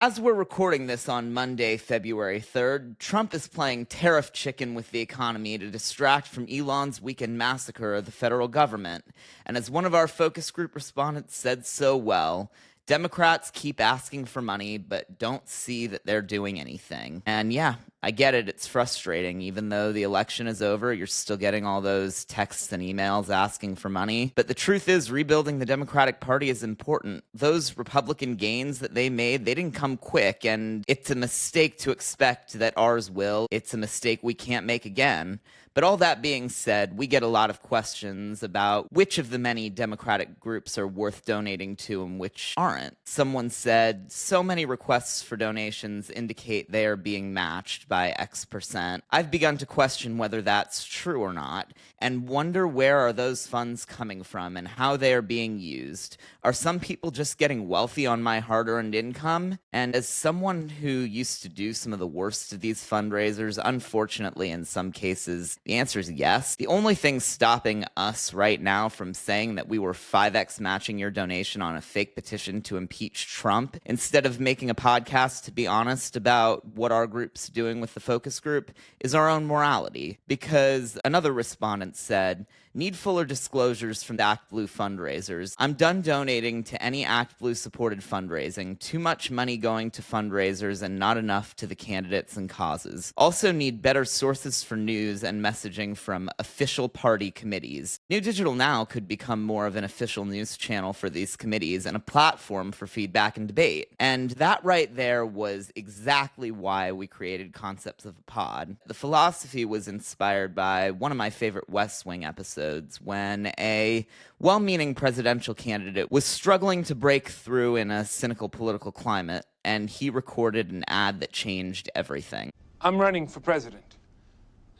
As we're recording this on Monday, February 3rd, Trump is playing tariff chicken with the economy to distract from Elon's weekend massacre of the federal government. And as one of our focus group respondents said so well, Democrats keep asking for money, but don't see that they're doing anything. And yeah, I get it. It's frustrating. Even though the election is over, you're still getting all those texts and emails asking for money. But the truth is, rebuilding the Democratic Party is important. Those Republican gains that they made, they didn't come quick, and it's a mistake to expect that ours will. It's a mistake we can't make again. But all that being said, we get a lot of questions about which of the many Democratic groups are worth donating to and which aren't. Someone said, so many requests for donations indicate they are being matched by X percent. I've begun to question whether that's true or not, and wonder where are those funds coming from and how they are being used. Are some people just getting wealthy on my hard-earned income? And as someone who used to do some of the worst of these fundraisers, unfortunately in some cases, the answer is yes. The only thing stopping us right now from saying that we were 5x matching your donation on a fake petition to impeach Trump, instead of making a podcast to be honest about what our group's doing with the focus group, is our own morality. Because another respondent said, need fuller disclosures from the Act Blue fundraisers. I'm done donating to any Act Blue supported fundraising. Too much money going to fundraisers and not enough to the candidates and causes. Also need better sources for news and messaging from official party committees. New Digital Now could become more of an official news channel for these committees and a platform for feedback and debate. And that right there was exactly why we created Concepts of a Pod. The philosophy was inspired by one of my favorite West Wing episodes, when a well-meaning presidential candidate was struggling to break through in a cynical political climate, and he recorded an ad that changed everything. I'm running for president.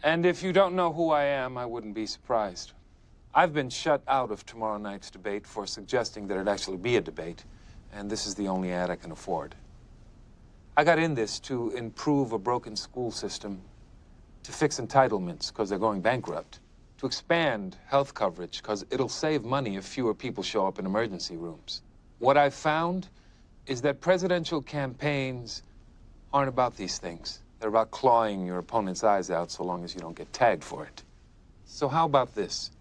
And if you don't know who I am, I wouldn't be surprised. I've been shut out of tomorrow night's debate for suggesting that it actually be a debate, and this is the only ad I can afford. I got in this to improve a broken school system, to fix entitlements because they're going bankrupt, to expand health coverage because it'll save money if fewer people show up in emergency rooms. What I've found is that presidential campaigns aren't about these things. They're about clawing your opponent's eyes out so long as you don't get tagged for it. So how about this?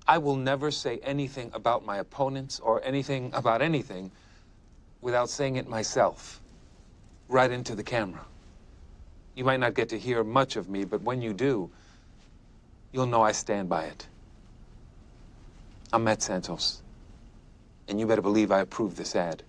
I will never say anything about my opponents or anything about anything without saying it myself, right into the camera. You might not get to hear much of me, but when you do, you'll know I stand by it. I'm Matt Santos, and you better believe I approve this ad.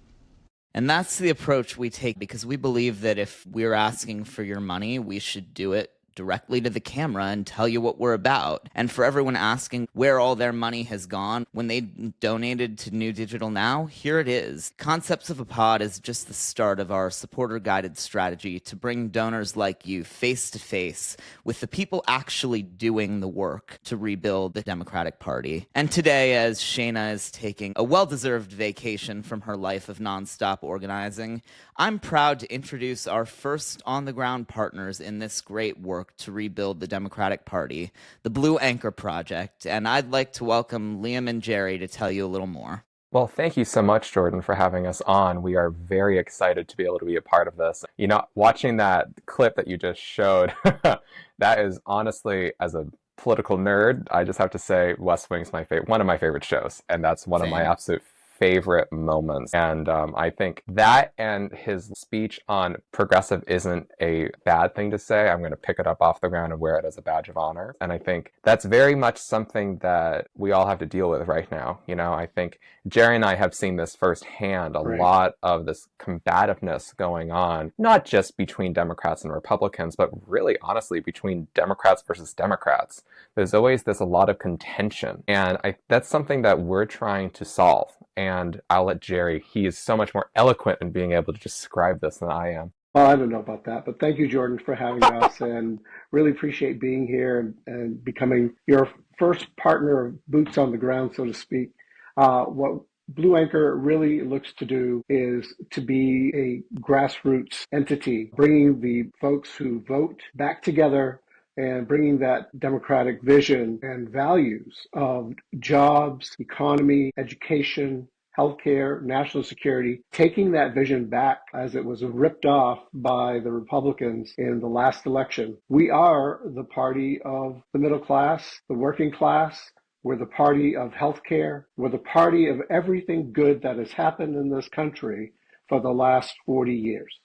And that's the approach we take, because we believe that if we're asking for your money, we should do it directly to the camera and tell you what we're about. And for everyone asking where all their money has gone when they donated to New Digital Now, here it is. Concepts of a Pod is just the start of our supporter-guided strategy to bring donors like you face to face with the people actually doing the work to rebuild the Democratic Party. And today, as Shayna is taking a well-deserved vacation from her life of nonstop organizing, I'm proud to introduce our first on-the-ground partners in this great work to rebuild the Democratic Party, the Blue Anchor Project, and I'd like to welcome Liam and Jerry to tell you a little more. Well, thank you so much, Jordan, for having us on. We are very excited to be able to be a part of this. You know, watching that clip that you just showed, that is honestly, as a political nerd, I just have to say West Wing's one of my favorite shows, and that's one of my absolute favorite moments. And I think that and his speech on progressive isn't a bad thing to say. I'm going to pick it up off the ground and wear it as a badge of honor. And I think that's very much something that we all have to deal with right now. You know, I think Jerry and I have seen this firsthand, a lot of this combativeness going on, not just between Democrats and Republicans, but really honestly between Democrats versus Democrats. There's always a lot of contention. And that's something that we're trying to solve. And I'll let Jerry, he is so much more eloquent in being able to describe this than I am. Well, I don't know about that, but thank you, Jordan, for having us, and really appreciate being here and becoming your first partner of boots on the ground, so to speak. What Blue Anchor really looks to do is to be a grassroots entity, bringing the folks who vote back together and bringing that democratic vision and values of jobs, economy, education, healthcare, national security, taking that vision back as it was ripped off by the Republicans in the last election. We are the party of the middle class, the working class. We're the party of healthcare. We're the party of everything good that has happened in this country for the last 40 years.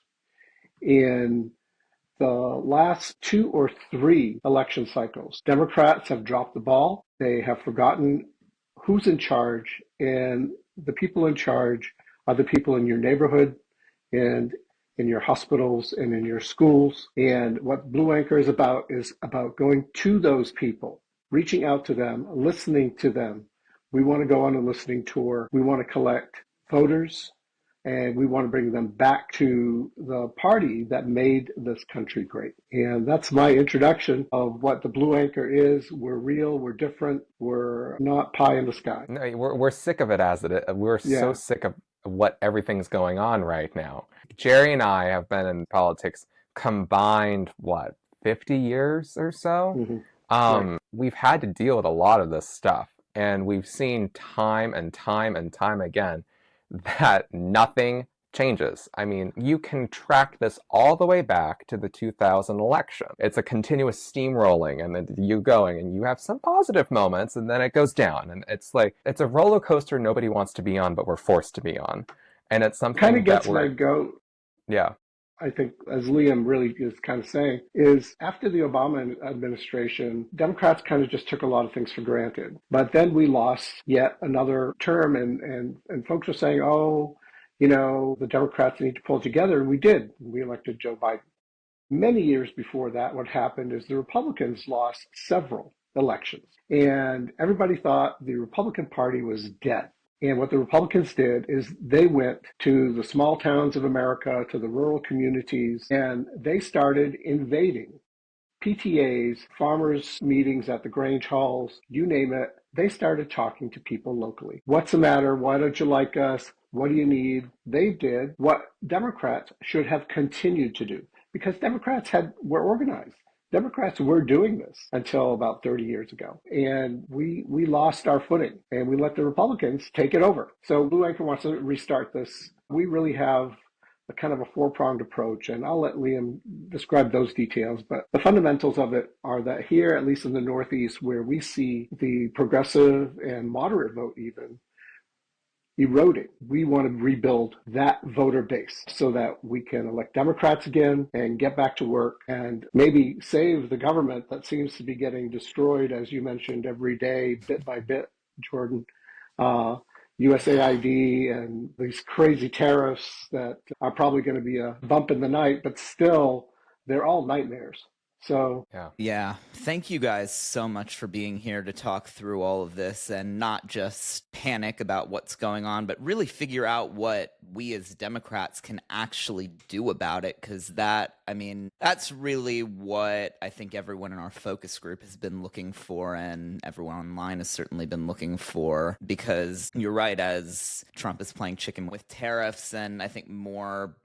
In the last 2 or 3 election cycles, Democrats have dropped the ball. They have forgotten who's in charge, and the people in charge are the people in your neighborhood and in your hospitals and in your schools. And what Blue Anchor is about going to those people, reaching out to them, listening to them. We want to go on a listening tour. We want to collect voters, and we want to bring them back to the party that made this country great. And that's my introduction of what the Blue Anchor is. We're real, we're different, we're not pie in the sky. No, we're sick of it as it is. We're so Yeah. sick of what everything's going on right now. Jerry and I have been in politics combined, what, 50 years or so? Mm-hmm. Right. We've had to deal with a lot of this stuff, and we've seen time and time and time again that nothing changes. I mean, you can track this all the way back to the 2000 election. It's a continuous steamrolling, and then you going, and you have some positive moments, and then it goes down. And it's like, it's a roller coaster nobody wants to be on, but we're forced to be on. And it's something Kind of that gets my goat. Yeah. I think, as Liam really is kind of saying, is after the Obama administration, Democrats kind of just took a lot of things for granted. But then we lost yet another term, and folks were saying, oh, you know, the Democrats need to pull together. And we did. We elected Joe Biden. Many years before that, what happened is the Republicans lost several elections. And everybody thought the Republican Party was dead. And what the Republicans did is they went to the small towns of America, to the rural communities, and they started invading PTAs, farmers' meetings at the Grange halls, you name it. They started talking to people locally. What's the matter? Why don't you like us? What do you need? They did what Democrats should have continued to do, because Democrats were organized. Democrats were doing this until about 30 years ago. And we lost our footing, and we let the Republicans take it over. So Blue Anchor wants to restart this. We really have a kind of a 4-pronged approach, and I'll let Liam describe those details. But the fundamentals of it are that here, at least in the Northeast, where we see the progressive and moderate vote even eroding, we want to rebuild that voter base so that we can elect Democrats again and get back to work and maybe save the government that seems to be getting destroyed, as you mentioned, every day, bit by bit, Jordan. USAID and these crazy tariffs that are probably going to be a bump in the night, but still, they're all nightmares. So Yeah. Thank you guys so much for being here to talk through all of this and not just panic about what's going on, but really figure out what we as Democrats can actually do about it. Because that's really what I think everyone in our focus group has been looking for, and everyone online has certainly been looking for, because you're right, as Trump is playing chicken with tariffs, and I think more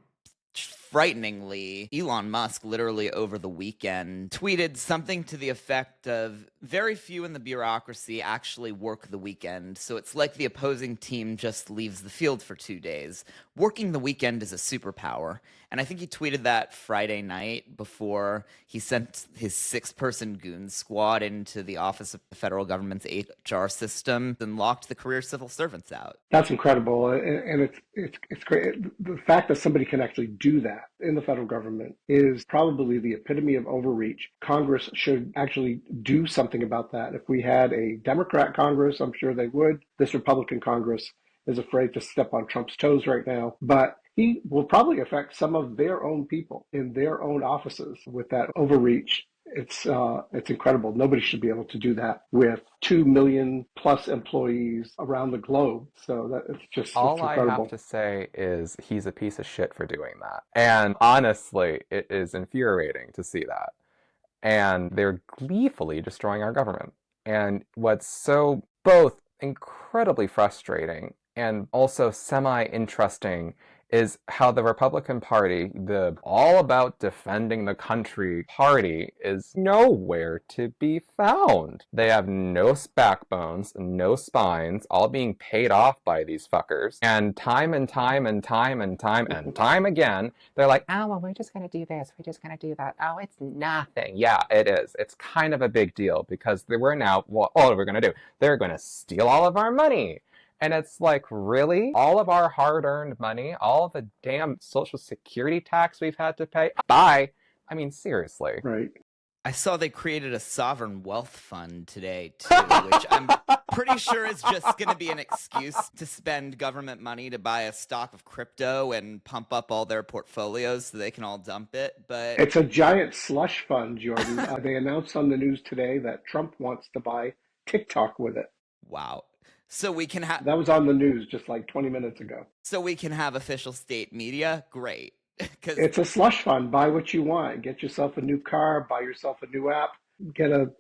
frighteningly, Elon Musk literally over the weekend tweeted something to the effect of, very few in the bureaucracy actually work the weekend, so it's like the opposing team just leaves the field for 2 days. Working the weekend is a superpower. And I think he tweeted that Friday night before he sent his 6-person goon squad into the office of the federal government's HR system and locked the career civil servants out. That's incredible. And it's great. The fact that somebody can actually do that in the federal government is probably the epitome of overreach. Congress should actually do something about that. If we had a Democrat Congress, I'm sure they would. This Republican Congress is afraid to step on Trump's toes right now, but he will probably affect some of their own people in their own offices with that overreach. It's incredible. Nobody should be able to do that with 2 million plus employees around the globe. So that it's all I incredible. have to say is he's a piece of shit for doing that. And honestly, it is infuriating to see that. And they're gleefully destroying our government. And what's so both incredibly frustrating and also semi-interesting is how the Republican Party, the all about defending the country party, is nowhere to be found. They have no backbones, no spines, all being paid off by these fuckers. And time and time and time and time and time again, they're like, oh, well, we're just going to do this. We're just going to do that. Oh, it's nothing. Yeah, it is. It's kind of a big deal because we're now, well, what are we going to do? They're going to steal all of our money. And it's like, really? All of our hard-earned money, all of the damn Social Security tax we've had to pay? Bye. I mean, seriously. Right. I saw they created a sovereign wealth fund today, too, which I'm pretty sure is just going to be an excuse to spend government money to buy a stock of crypto and pump up all their portfolios so they can all dump it. But It's a giant slush fund, Jordan. They announced on the news today that Trump wants to buy TikTok with it. wow. So we can have That was on the news just like 20 minutes ago. so we can have official state media. Great. Because It's a slush fund. Buy what you want. Get yourself a new car, buy yourself a new app, get a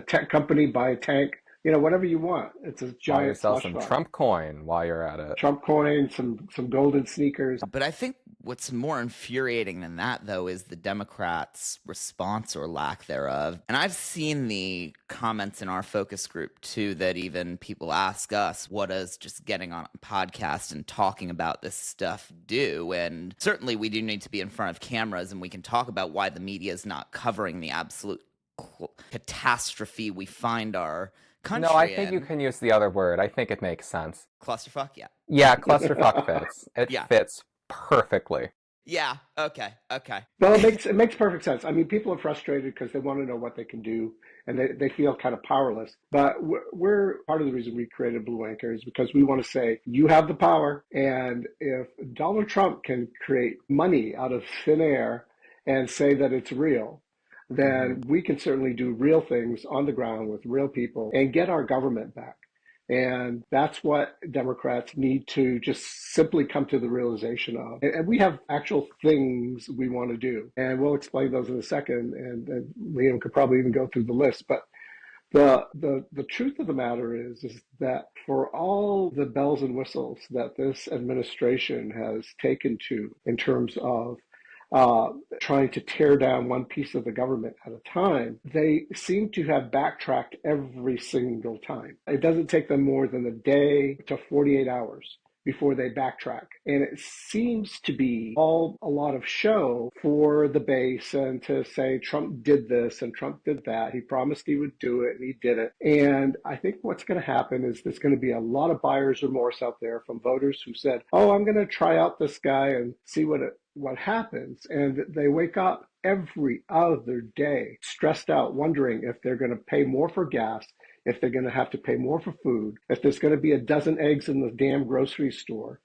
tech company, buy a tank, whatever you want. It's a Buy giant yourself slush some fund. Trump coin while you're at it. Trump coin, some golden sneakers. But I think what's more infuriating than that, though, is the Democrats' response or lack thereof. And I've seen the comments in our focus group, too, that even people ask us, what does just getting on a podcast and talking about this stuff do? And certainly we do need to be in front of cameras and we can talk about why the media is not covering the absolute catastrophe we find our country No, I think in. you can use the other word. I think it makes sense. Clusterfuck? Yeah. Yeah, clusterfuck fits. It Yeah. fits perfectly. Yeah. Okay. Well, it makes perfect sense. I mean, people are frustrated because they want to know what they can do, and they feel kind of powerless. But we're part of the reason we created Blue Anchor is because we want to say you have the power, and if Donald Trump can create money out of thin air and say that it's real, then we can certainly do real things on the ground with real people and get our government back. And that's what Democrats need to just simply come to the realization of. And we have actual things we want to do. And we'll explain those in a second. And Liam could probably even go through the list. But the truth of the matter is that for all the bells and whistles that this administration has taken to in terms of trying to tear down one piece of the government at a time, they seem to have backtracked every single time. It doesn't take them more than a day to 48 hours before they backtrack. And it seems to be all a lot of show for the base and to say Trump did this and Trump did that. He promised he would do it and he did it. And I think what's going to happen is there's going to be a lot of buyer's remorse out there from voters who said, oh, I'm going to try out this guy and see what happens. And they wake up every other day stressed out, wondering if they're going to pay more for gas, if they're going to have to pay more for food, if there's going to be a dozen eggs in the damn grocery store.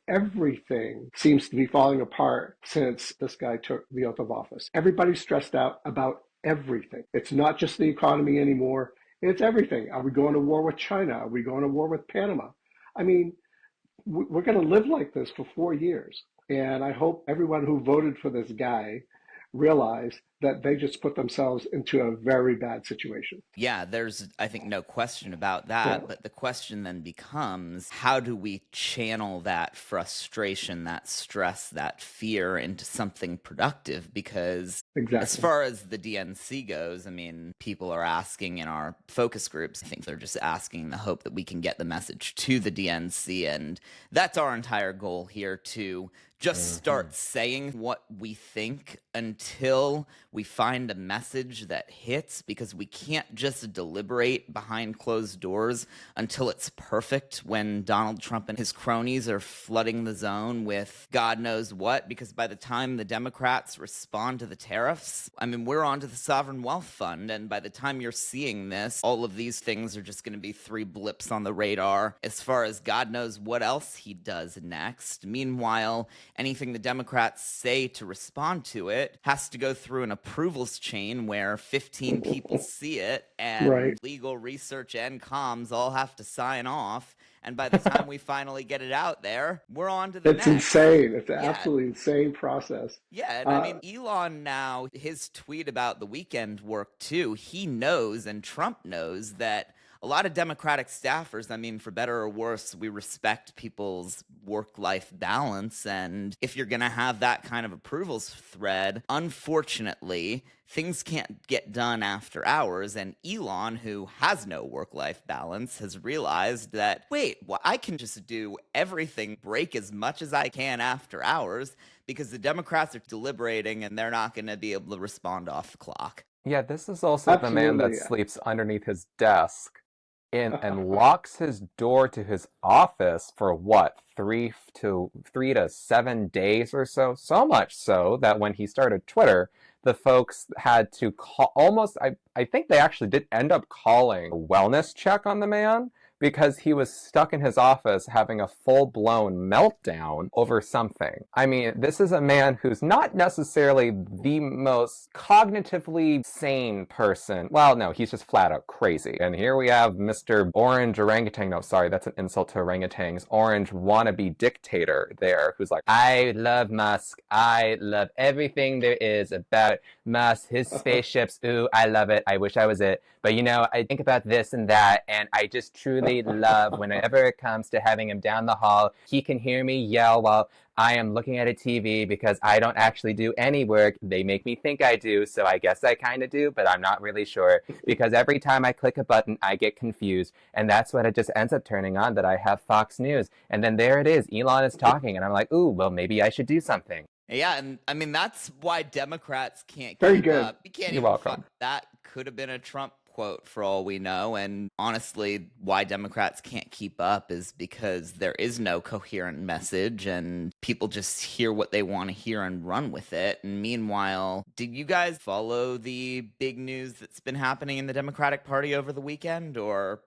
Everything seems to be falling apart since this guy took the oath of office. Everybody's stressed out about everything. It's not just the economy anymore. It's everything. Are we going to war with China? Are we going to war with Panama? I mean, we're going to live like this for 4 years. And I hope everyone who voted for this guy realize that they just put themselves into a very bad situation. Yeah, there's, I think, no question about that. Yeah. But the question then becomes, how do we channel that frustration, that stress, that fear into something productive? Because as far as the DNC goes, I mean, people are asking in our focus groups, I think they're just asking in the hope that we can get the message to the DNC. And that's our entire goal here, to just start saying what we think until we find a message that hits, because we can't just deliberate behind closed doors until it's perfect when Donald Trump and his cronies are flooding the zone with God knows what, because by the time the Democrats respond to the tariffs, I mean, we're on to the sovereign wealth fund, and by the time you're seeing this, all of these things are just going to be 3 blips on the radar as far as God knows what else he does next. Meanwhile, anything the Democrats say to respond to it has to go through an approvals chain where 15 people see it, and legal research and comms all have to sign off. And by the time we finally get it out there, we're on to the next. It's insane. It's an absolutely insane process. Yeah, and I mean, Elon now, his tweet about the weekend work too, he knows and Trump knows that a lot of Democratic staffers, I mean, for better or worse, we respect people's work-life balance. And if you're going to have that kind of approvals thread, unfortunately, things can't get done after hours. And Elon, who has no work-life balance, has realized that, wait, well, I can just do everything, break as much as I can after hours, because the Democrats are deliberating and they're not going to be able to respond off the clock. Yeah, this is also the man that Absolutely. sleeps underneath his desk and locks his door to his office for what, 3 to 7 days or so? So much so that when he started Twitter, the folks had to call almost, I think they actually did end up calling a wellness check on the man because he was stuck in his office having a full-blown meltdown over something. I mean, this is a man who's not necessarily the most cognitively sane person. Well, no, he's just flat out crazy. And here we have Mr. Orange Orangutan. No, sorry, that's an insult to orangutans. Orange wannabe dictator there who's like, I love Musk. I love everything there is about Musk, his spaceships. Ooh, I love it. I wish I was it. But you know, I think about this and that, and I just truly love whenever it comes to having him down the hall, he can hear me yell while I am looking at a TV because I don't actually do any work. They make me think I do, so I guess I kind of do, but I'm not really sure because every time I click a button, I get confused. And that's what it just ends up turning on, that I have Fox News. And then there it is. Elon is talking, and I'm like, ooh, well, maybe I should do something. Yeah, and I mean, that's why Democrats can't Very keep good. up. You can't You're even welcome. that could have been a Trump quote for all we know. And honestly, why Democrats can't keep up is because there is no coherent message and people just hear what they want to hear and run with it. And meanwhile, did you guys follow the big news that's been happening in the Democratic Party over the weekend, or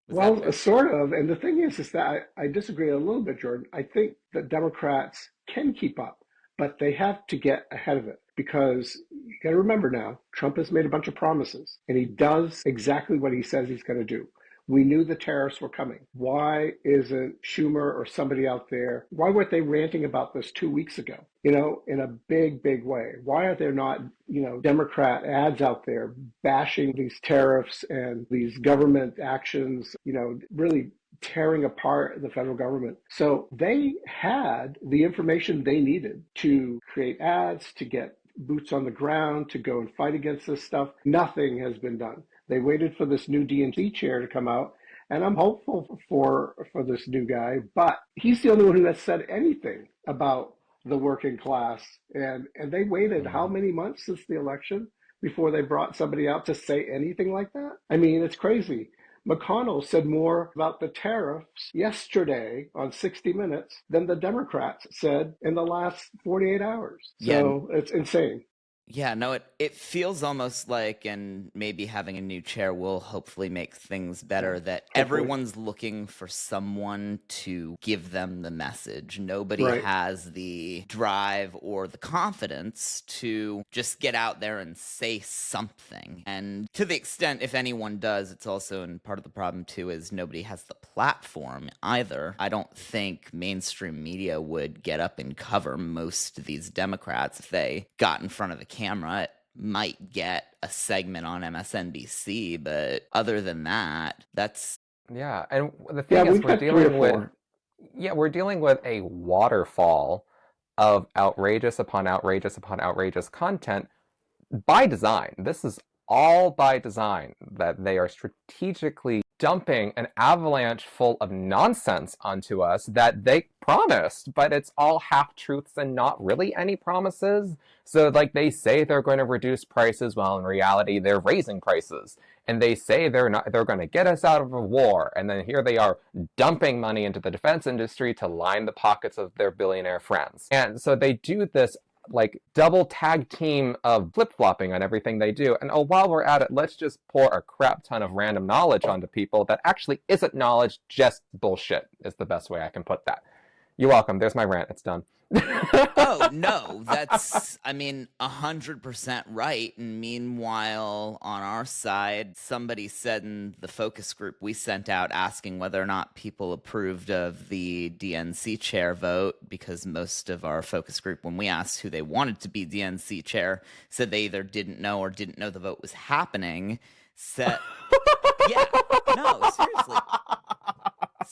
was that Well, sort of. And the thing is that I disagree a little bit, Jordan. I think that Democrats can keep up, but they have to get ahead of it because you got to remember now, Trump has made a bunch of promises and he does exactly what he says he's going to do. We knew the tariffs were coming. Why isn't Schumer or somebody out there, why weren't they ranting about this 2 weeks ago, in a big, big way? Why are there not, Democrat ads out there bashing these tariffs and these government actions, really tearing apart the federal government? So they had the information they needed to create ads, to get boots on the ground, to go and fight against this stuff. Nothing has been done. They waited for this new DNC chair to come out, and I'm hopeful for this new guy, but he's the only one who has said anything about the working class. And they waited how many months since the election before they brought somebody out to say anything like that? I mean, it's crazy. McConnell said more about the tariffs yesterday on 60 Minutes than the Democrats said in the last 48 hours. So it's insane. Yeah, no, it feels almost like, and maybe having a new chair will hopefully make things better, that everyone's looking for someone to give them the message. Nobody has the drive or the confidence to just get out there and say something. And to the extent, if anyone does, it's also, and part of the problem too, is nobody has the platform either. I don't think mainstream media would get up and cover most of these Democrats if they got in front of the camera. It might get a segment on MSNBC, but other than that, that's... Yeah, and the thing is, we're dealing with a waterfall of outrageous upon outrageous upon outrageous content by design. This is all by design, that they are strategically dumping an avalanche full of nonsense onto us that they promised, but it's all half-truths and not really any promises. So, they say they're going to reduce prices, while in reality, they're raising prices. And they say they're going to get us out of a war, and then here they are dumping money into the defense industry to line the pockets of their billionaire friends. And so they do this double tag team of flip-flopping on everything they do. And while we're at it, let's just pour a crap ton of random knowledge onto people that actually isn't knowledge, just bullshit is the best way I can put that. You're welcome. There's my rant. It's done. Oh, no, that's, 100% right. And meanwhile, on our side, somebody said in the focus group we sent out asking whether or not people approved of the DNC chair vote, because most of our focus group, when we asked who they wanted to be DNC chair, said they either didn't know or didn't know the vote was happening. Yeah. No, seriously.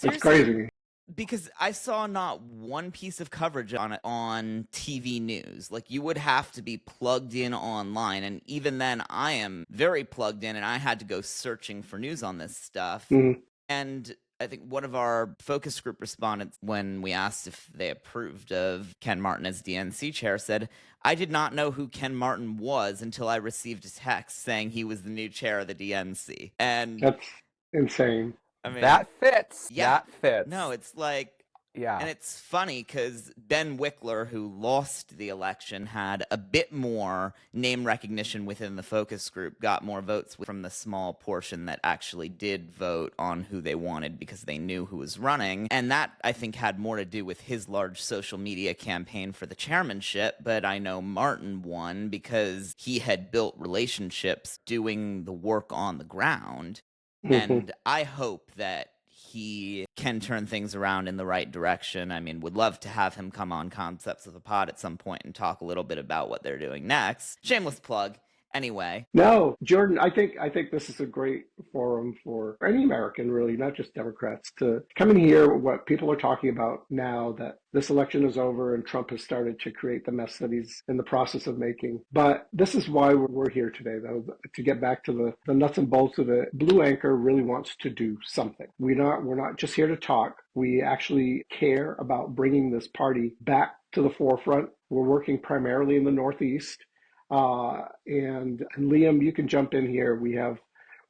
It's crazy. Because I saw not one piece of coverage on it on TV news. Like, you would have to be plugged in online, and even then I am very plugged in, and I had to go searching for news on this stuff. Mhm. And I think one of our focus group respondents, when we asked if they approved of Ken Martin as DNC chair, said, "I did not know who Ken Martin was until I received a text saying he was the new chair of the DNC." And That's insane. I mean, That fits. yeah. That fits. No, it's like, Yeah. and it's funny because Ben Wickler, who lost the election, had a bit more name recognition within the focus group, got more votes from the small portion that actually did vote on who they wanted because they knew who was running. And that, I think, had more to do with his large social media campaign for the chairmanship. But I know Martin won because he had built relationships doing the work on the ground. And I hope that he can turn things around in the right direction. I mean, would love to have him come on Concepts of the Pod at some point and talk a little bit about what they're doing next. Shameless plug. Anyway. No, Jordan, I think this is a great forum for any American, really, not just Democrats, to come and hear what people are talking about now that this election is over and Trump has started to create the mess that he's in the process of making. But this is why we're here today, though, to get back to the nuts and bolts of it. Blue Anchor really wants to do something. We're not just here to talk. We actually care about bringing this party back to the forefront. We're working primarily in the Northeast. And Liam, you can jump in here. We have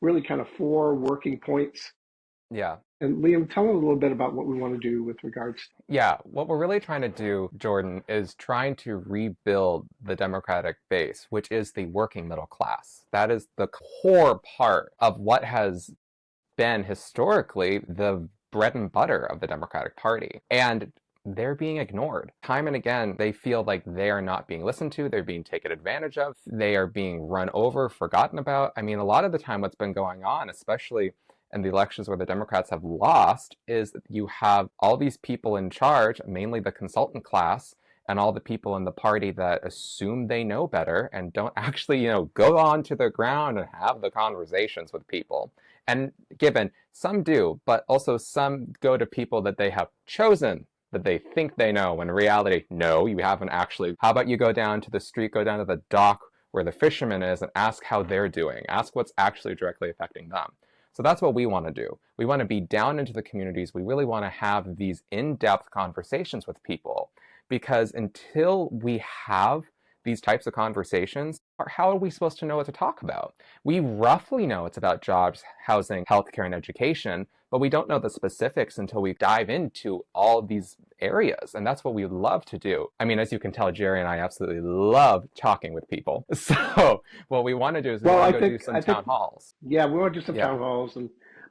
really kind of 4 working points. Yeah. And Liam, tell them a little bit about what we want to do with regards. Yeah, what we're really trying to do, Jordan, is trying to rebuild the Democratic base, which is the working middle class. That is the core part of what has been historically the bread and butter of the Democratic Party. And they're being ignored. Time and again, they feel like they are not being listened to, they're being taken advantage of, they are being run over, forgotten about. I mean, a lot of the time what's been going on, especially in the elections where the Democrats have lost, is that you have all these people in charge, mainly the consultant class, and all the people in the party that assume they know better and don't actually, go on to the ground and have the conversations with people. And given, some do, but also some go to people that they have chosen, that they think they know, when in reality, no, you haven't actually. How about you go down to the street, go down to the dock where the fisherman is and ask how they're doing. Ask what's actually directly affecting them. So that's what we want to do. We want to be down into the communities. We really want to have these in-depth conversations with people, because until we have these types of conversations, how are we supposed to know what to talk about? We roughly know it's about jobs, housing, healthcare, and education, but we don't know the specifics until we dive into all these areas. And that's what we love to do. I mean, as you can tell, Jerry and I absolutely love talking with people. So what we want to do is we want to go do some town halls. Yeah, we want to do some town halls.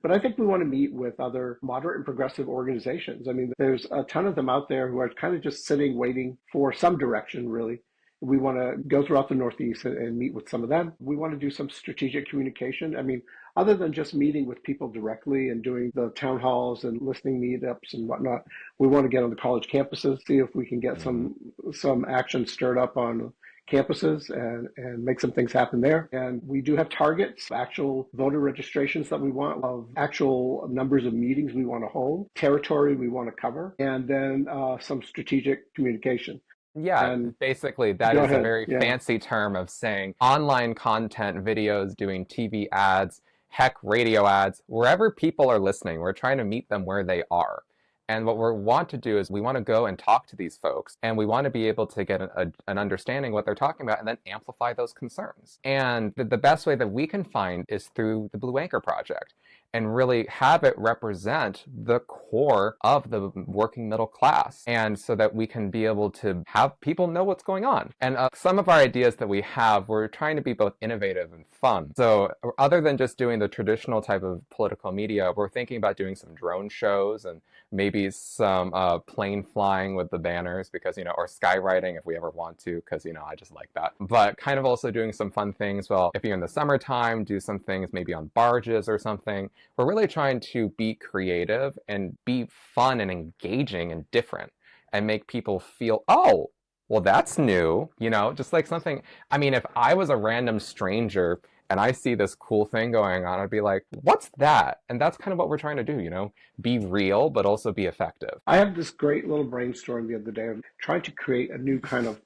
But I think we want to meet with other moderate and progressive organizations. I mean, there's a ton of them out there who are kind of just sitting, waiting for some direction, really. We want to go throughout the Northeast and meet with some of them. We want to do some strategic communication. I mean, other than just meeting with people directly and doing the town halls and listening meetups and whatnot, we want to get on the college campuses, see if we can get some action stirred up on campuses and make some things happen there. And we do have targets, actual voter registrations that we want, of actual numbers of meetings we want to hold, territory we want to cover, and then some strategic communication. Yeah, And basically that is ahead. a very fancy term of saying online content, videos, doing TV ads, heck, radio ads, wherever people are listening. We're trying to meet them where they are. And what we want to do is we want to go and talk to these folks, and we want to be able to get an understanding what they're talking about and then amplify those concerns. And the best way that we can find is through the Blue Anchor Project, and really have it represent the core of the working middle class, and so that we can be able to have people know what's going on. And some of our ideas that we have, we're trying to be both innovative and fun. So other than just doing the traditional type of political media, we're thinking about doing some drone shows and maybe some plane flying with the banners, because, or skywriting if we ever want to, because, I just like that. But kind of also doing some fun things. Well, if you're in the summertime, do some things maybe on barges or something. We're really trying to be creative and be fun and engaging and different, and make people feel, oh, well, that's new, just like something. I mean, if I was a random stranger and I see this cool thing going on, I'd be like, what's that? And that's kind of what we're trying to do, be real, but also be effective. I had this great little brainstorm the other day of trying to create a new kind of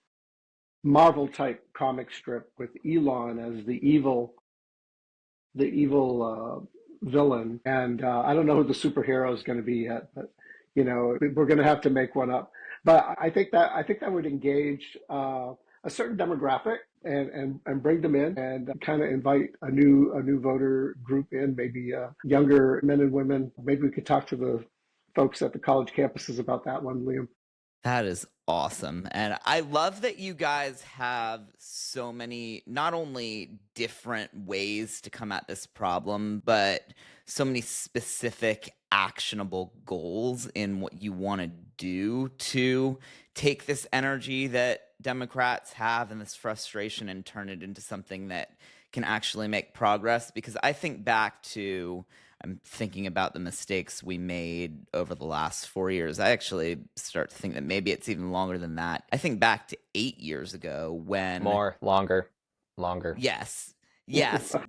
Marvel type comic strip with Elon as the evil villain. And I don't know who the superhero is going to be yet, but we're going to have to make one up. But I think that would engage a certain demographic and bring them in and kind of invite a new voter group in, maybe younger men and women. Maybe we could talk to the folks at the college campuses about that one, Liam. That is awesome. And I love that you guys have so many, not only different ways to come at this problem, but so many specific actionable goals in what you want to do to take this energy that Democrats have and this frustration and turn it into something that can actually make progress. Because I think back to, I'm thinking about the mistakes we made over the last 4 years. I actually start to think that maybe it's even longer than that. I think back to 8 years ago when... Longer. Yes,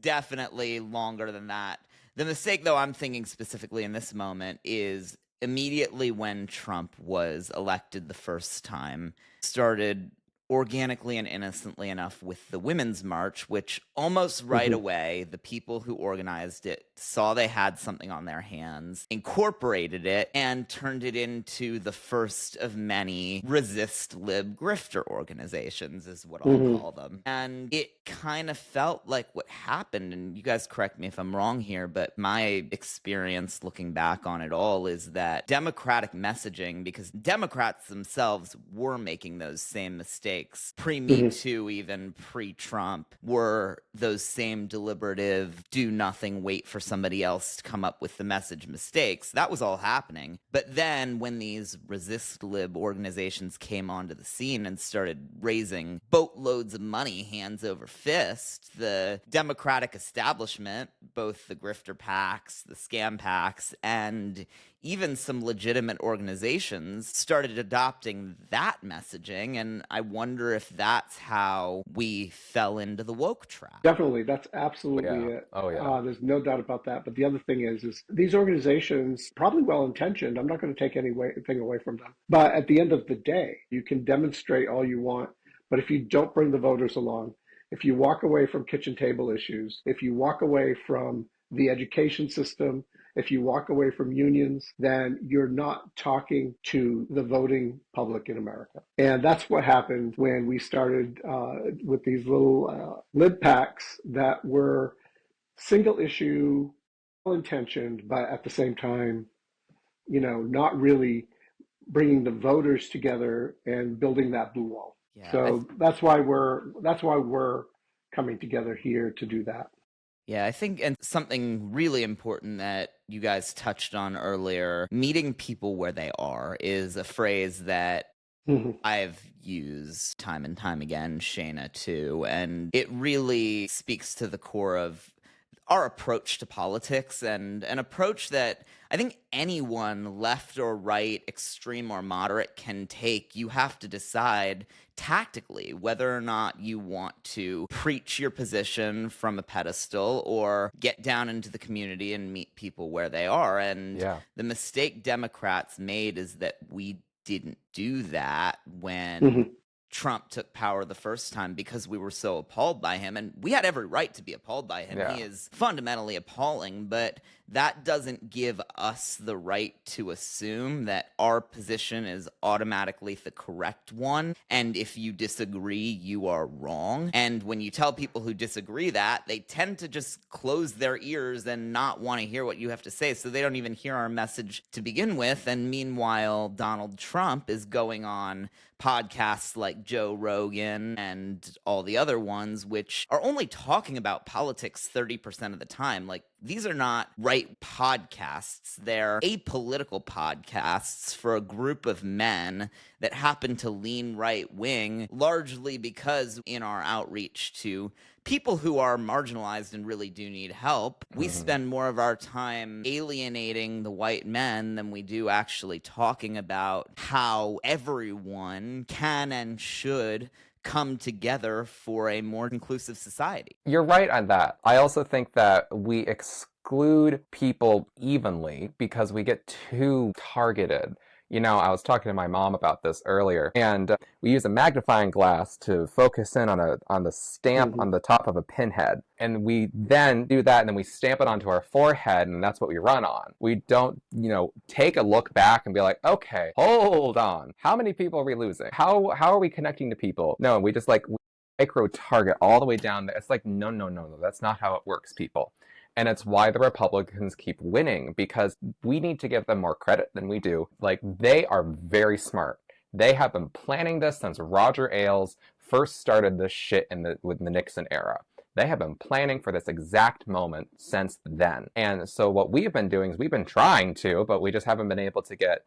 definitely longer than that. The mistake, though, I'm thinking specifically in this moment is immediately when Trump was elected the first time, started organically and innocently enough with the Women's March, which almost right away, the people who organized it saw they had something on their hands, incorporated it, and turned it into the first of many resist lib grifter organizations, is what I'll call them. And it kind of felt like what happened, and you guys correct me if I'm wrong here, but my experience looking back on it all is that Democratic messaging, because Democrats themselves were making those same mistakes, pre-Me Too, even pre-Trump, were those same deliberative, do nothing, wait for somebody else to come up with the message mistakes. That was all happening. But then when these resist lib organizations came onto the scene and started raising boatloads of money, hands over fist, the Democratic establishment, both the grifter PACs, the scam PACs, and even some legitimate organizations started adopting that messaging. And I wonder if that's how we fell into the woke trap. Definitely, that's absolutely it. Oh, yeah. There's no doubt about that. But the other thing is these organizations, probably well-intentioned, I'm not going to take anything away from them. But at the end of the day, you can demonstrate all you want. But if you don't bring the voters along, if you walk away from kitchen table issues, if you walk away from the education system, if you walk away from unions, then you're not talking to the voting public in America. And that's what happened when we started with these little lib packs that were single issue, well intentioned, but at the same time, not really bringing the voters together and building that blue wall. Yeah, So that's why we're coming together here to do that. Yeah, I think, and something really important that you guys touched on earlier, meeting people where they are, is a phrase that I've used time and time again, Shayna too, and it really speaks to the core of our approach to politics, and an approach that I think anyone, left or right, extreme or moderate, can take. You have to decide tactically whether or not you want to preach your position from a pedestal or get down into the community and meet people where they are. And the mistake Democrats made is that we didn't do that when Trump took power the first time, because we were so appalled by him, and we had every right to be appalled by him. He is fundamentally appalling, but that doesn't give us the right to assume that our position is automatically the correct one, and if you disagree, you are wrong. And when you tell people who disagree that, they tend to just close their ears and not want to hear what you have to say, so they don't even hear our message to begin with. And meanwhile, Donald Trump is going on podcasts like Joe Rogan and all the other ones, which are only talking about politics 30% of the time. Like, these are not right podcasts. They're apolitical podcasts for a group of men that happen to lean right wing, largely because in our outreach to people who are marginalized and really do need help, we spend more of our time alienating the white men than we do actually talking about how everyone can and should come together for a more inclusive society. You're right on that. I also think that we exclude people evenly because we get too targeted. You know, I was talking to my mom about this earlier, and we use a magnifying glass to focus in on the stamp on the top of a pinhead, and we then do that, and then we stamp it onto our forehead, and that's what we run on. We don't, take a look back and be like, okay, hold on, how many people are we losing? How are we connecting to people? No, we just like micro target all the way down there. It's like, no, that's not how it works, people. And it's why the Republicans keep winning, because we need to give them more credit than we do. Like, they are very smart. They have been planning this since Roger Ailes first started this shit with the Nixon era. They have been planning for this exact moment since then. And so what we've been doing is we've been trying to, but we just haven't been able to get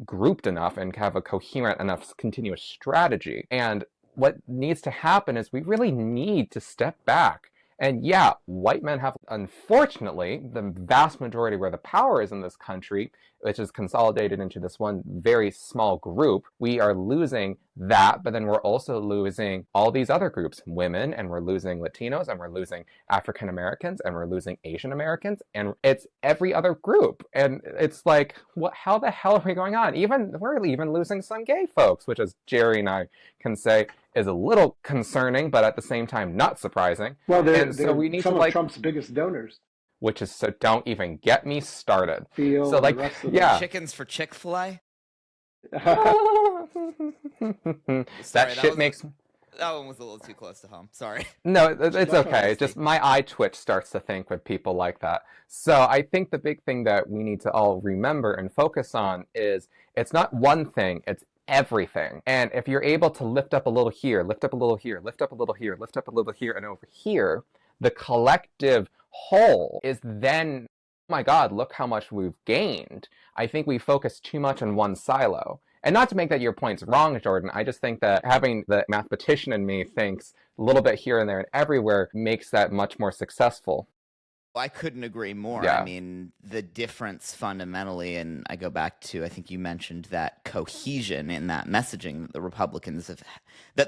grouped enough and have a coherent enough continuous strategy. And what needs to happen is we really need to step back. And yeah, white men have, unfortunately, the vast majority where the power is in this country, which is consolidated into this one very small group. We are losing that, but then we're also losing all these other groups, women, and we're losing Latinos, and we're losing African Americans, and we're losing Asian Americans, and it's every other group. And it's like, how the hell are we going on? We're even losing some gay folks, which, as Jerry and I can say, is a little concerning, but at the same time not surprising. Well, they're we need some to, of Trump's biggest donors. Which is, so don't even get me started. Feel so like, the rest of yeah. Chickens for Chick-fil-A? That shit makes... That one was a little too close to home. Sorry. No, it's okay. It's just my eye twitch starts to think with people like that. So I think the big thing that we need to all remember and focus on is it's not one thing, it's everything. And if you're able to lift up a little here, lift up a little here, lift up a little here, lift up a little here, and over here, the collective whole is then, oh my God, look how much we've gained. I think we focus too much on one silo. And not to make that your point's wrong, Jordan, I just think that having the mathematician in me thinks a little bit here and there and everywhere makes that much more successful. I couldn't agree more. Yeah. I mean, the difference fundamentally, and I go back to, I think you mentioned that cohesion in that messaging that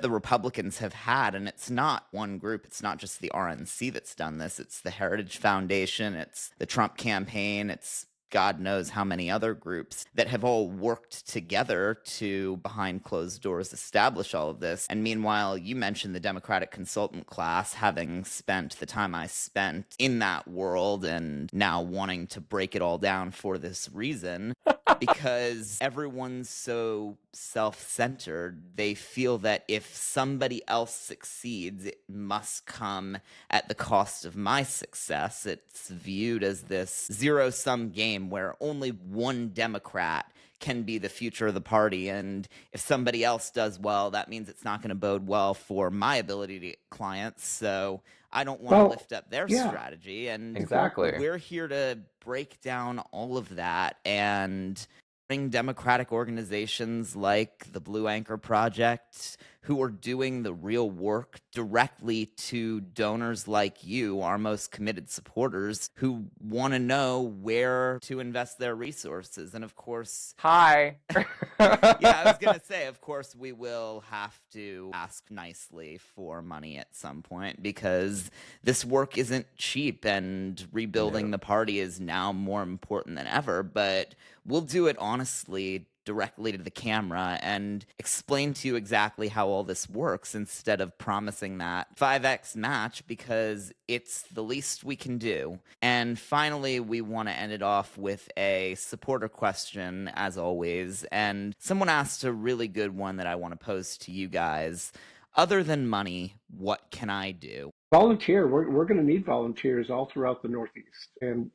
the Republicans have had, and it's not one group. It's not just the RNC that's done this. It's the Heritage Foundation. It's the Trump campaign. It's God knows how many other groups that have all worked together to, behind closed doors, establish all of this. And meanwhile, you mentioned the Democratic consultant class, having spent the time I spent in that world and now wanting to break it all down for this reason, because everyone's so self-centered. They feel that if somebody else succeeds, it must come at the cost of my success. It's viewed as this zero-sum game where only one Democrat can be the future of the party, and if somebody else does well, that means it's not going to bode well for my ability to get clients, so I don't want to lift up their strategy. And exactly, we're here to break down all of that and bring democratic organizations like the Blue Anchor Project, who are doing the real work, directly to donors like you, our most committed supporters, who want to know where to invest their resources. And of course... Hi! Yeah, I was going to say, of course, we will have to ask nicely for money at some point, because this work isn't cheap, and rebuilding the party is now more important than ever. But we'll do it honestly, directly to the camera, and explain to you exactly how all this works, instead of promising that 5x match, because it's the least we can do. And finally, we want to end it off with a supporter question, as always. And someone asked a really good one that I want to pose to you guys. Other than money, what can I do? Volunteer. We're going to need volunteers all throughout the Northeast. And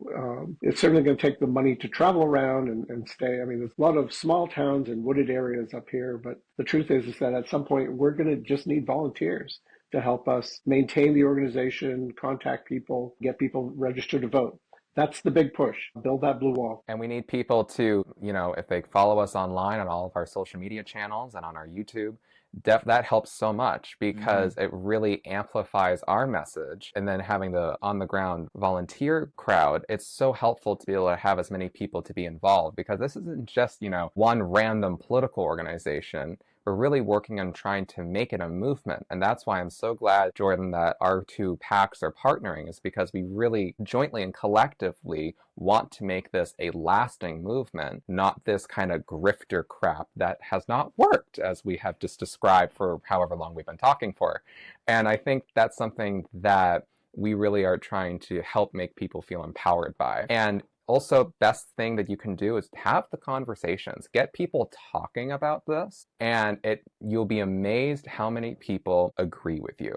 it's certainly going to take the money to travel around and stay. I mean, there's a lot of small towns and wooded areas up here, but the truth is that at some point we're going to just need volunteers to help us maintain the organization, contact people, get people registered to vote. That's the big push. Build that blue wall. And we need people to, if they follow us online on all of our social media channels and on our YouTube, that helps so much, because it really amplifies our message. And then having the on-the-ground volunteer crowd, it's so helpful to be able to have as many people to be involved, because this isn't just, one random political organization. we're really working on trying to make it a movement. And that's why I'm so glad, Jordan, that our two PACs are partnering, is because we really jointly and collectively want to make this a lasting movement, not this kind of grifter crap that has not worked, as we have just described for however long we've been talking for. And I think that's something that we really are trying to help make people feel empowered by. And also, best thing that you can do is have the conversations, get people talking about this, and you'll be amazed how many people agree with you.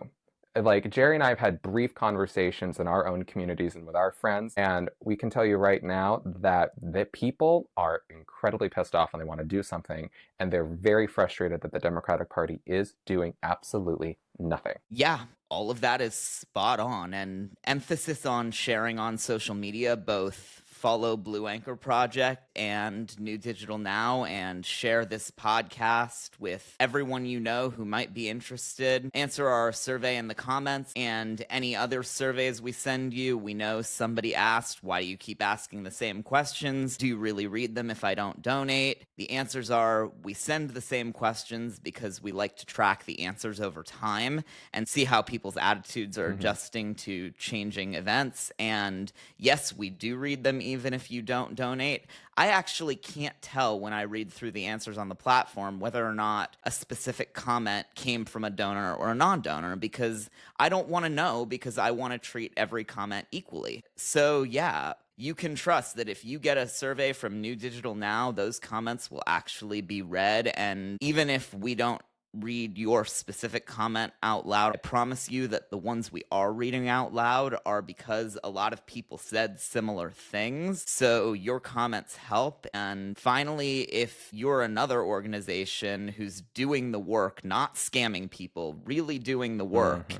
Like, Jerry and I have had brief conversations in our own communities and with our friends, and we can tell you right now that the people are incredibly pissed off and they want to do something, and they're very frustrated that the Democratic Party is doing absolutely nothing. Yeah, all of that is spot on, and emphasis on sharing on social media, both follow Blue Anchor Project and New Digital Now, and share this podcast with everyone you know who might be interested. Answer our survey in the comments and any other surveys we send you. We know somebody asked, why do you keep asking the same questions? Do you really read them if I don't donate? The answers are, we send the same questions because we like to track the answers over time and see how people's attitudes are adjusting to changing events. And yes, we do read them even if you don't donate. I actually can't tell when I read through the answers on the platform whether or not a specific comment came from a donor or a non-donor, because I don't want to know, because I want to treat every comment equally. So yeah, you can trust that if you get a survey from New Digital Now, those comments will actually be read. And even if we don't read your specific comment out loud, I promise you that the ones we are reading out loud are because a lot of people said similar things. So your comments help. And finally, if you're another organization who's doing the work, not scamming people, really doing the work,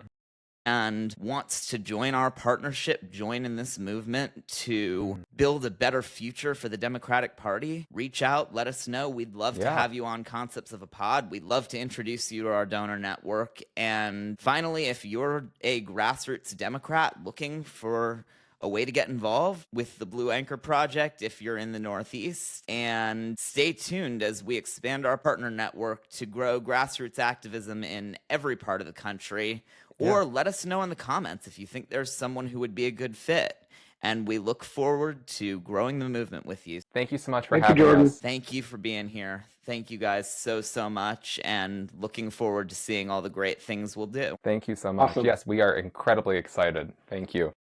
and wants to join our partnership, join in this movement to build a better future for the Democratic Party, reach out, let us know. We'd love to have you on Concepts of a Pod. We'd love to introduce you to our donor network. And finally, if you're a grassroots Democrat looking for a way to get involved with the Blue Anchor Project, if you're in the Northeast, and stay tuned as we expand our partner network to grow grassroots activism in every part of the country. Or let us know in the comments if you think there's someone who would be a good fit. And we look forward to growing the movement with you. Thank you so much for Thank you, having Jordan. us. Thank you for being here. Thank you guys so much, and looking forward to seeing all the great things we'll do. Thank you so much. Awesome. Yes, we are incredibly excited. Thank you.